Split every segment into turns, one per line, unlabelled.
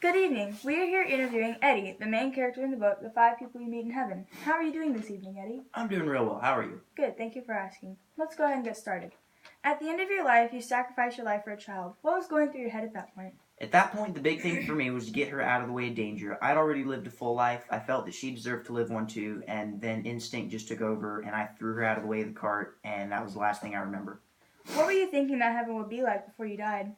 Good evening. We are here interviewing Eddie, the main character in the book, The 5 People You Meet in Heaven. How are you doing this evening, Eddie?
I'm doing real well. How are you?
Good, thank you for asking. Let's go ahead and get started. At the end of your life, you sacrificed your life for a child. What was going through your head at that point?
At that point, the big thing for me was to get her out of the way of danger. I'd already lived a full life. I felt that she deserved to live one too, and then instinct just took over, and I threw her out of the way of the cart, and that was the last thing I remember.
What were you thinking that heaven would be like before you died?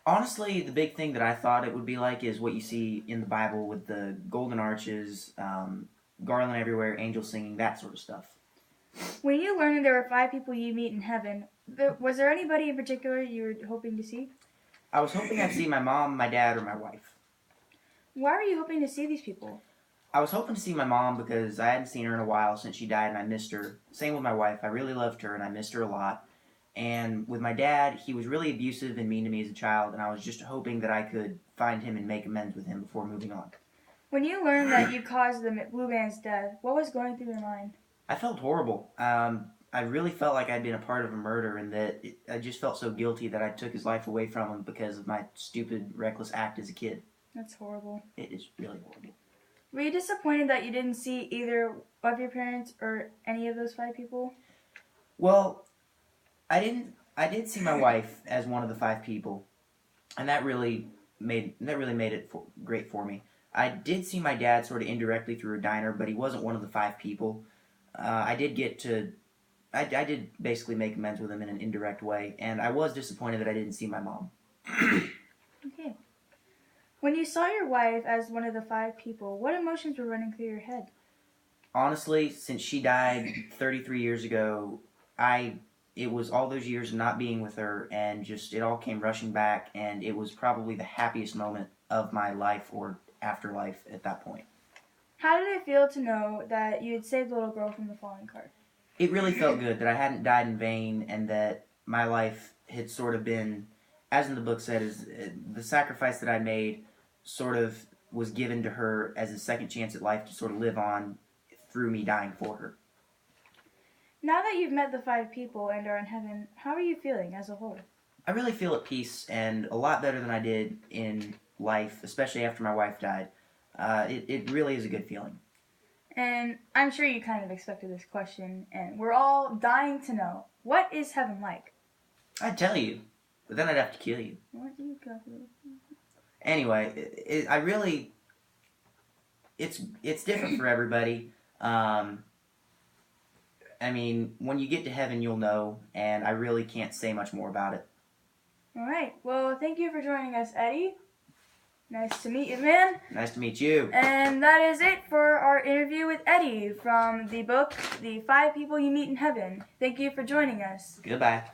Honestly, the big thing that I thought it would be like is what you see in the Bible with the golden arches, garland everywhere, angels singing, that sort of stuff.
When you learned that there were 5 people you meet in heaven, was there anybody in particular you were hoping to see?
I was hoping I'd see my mom, my dad, or my wife.
Why were you hoping to see these people?
I was hoping to see my mom because I hadn't seen her in a while since she died and I missed her. Same with my wife. I really loved her and I missed her a lot. And with my dad, he was really abusive and mean to me as a child, and I was just hoping that I could find him and make amends with him before moving on.
When you learned that you caused the Blue Band's death, what was going through your mind?
I felt horrible. I really felt like I'd been a part of a murder, and that I just felt so guilty that I took his life away from him because of my stupid, reckless act as a kid.
That's horrible.
It is really horrible.
Were you disappointed that you didn't see either of your parents or any of those 5 people?
Well, I did see my wife as one of the 5 people, and that really made it great for me. I did see my dad sort of indirectly through a diner, but he wasn't one of the 5 people. I did basically make amends with him in an indirect way, and I was disappointed that I didn't see my mom.
Okay. When you saw your wife as one of the 5 people, what emotions were running through your head?
Honestly, since she died 33 years ago, it was all those years of not being with her, and just it all came rushing back, and it was probably the happiest moment of my life or afterlife at that point.
How did it feel to know that you had saved the little girl from the falling cart?
It really felt good that I hadn't died in vain, and that my life had sort of been, as in the book said, is the sacrifice that I made sort of was given to her as a second chance at life to sort of live on through me dying for her.
Now that you've met the 5 people and are in heaven, how are you feeling as a whole?
I really feel at peace and a lot better than I did in life, especially after my wife died. It really is a good feeling.
And I'm sure you kind of expected this question, and we're all dying to know, what is heaven like?
I'd tell you, but then I'd have to kill you.
What do you got?
Anyway, it's different for everybody. I mean, when you get to heaven, you'll know, and I really can't say much more about it.
All right. Well, thank you for joining us, Eddie. Nice to meet you, man.
Nice to meet you.
And that is it for our interview with Eddie from the book, The 5 People You Meet in Heaven. Thank you for joining us.
Goodbye.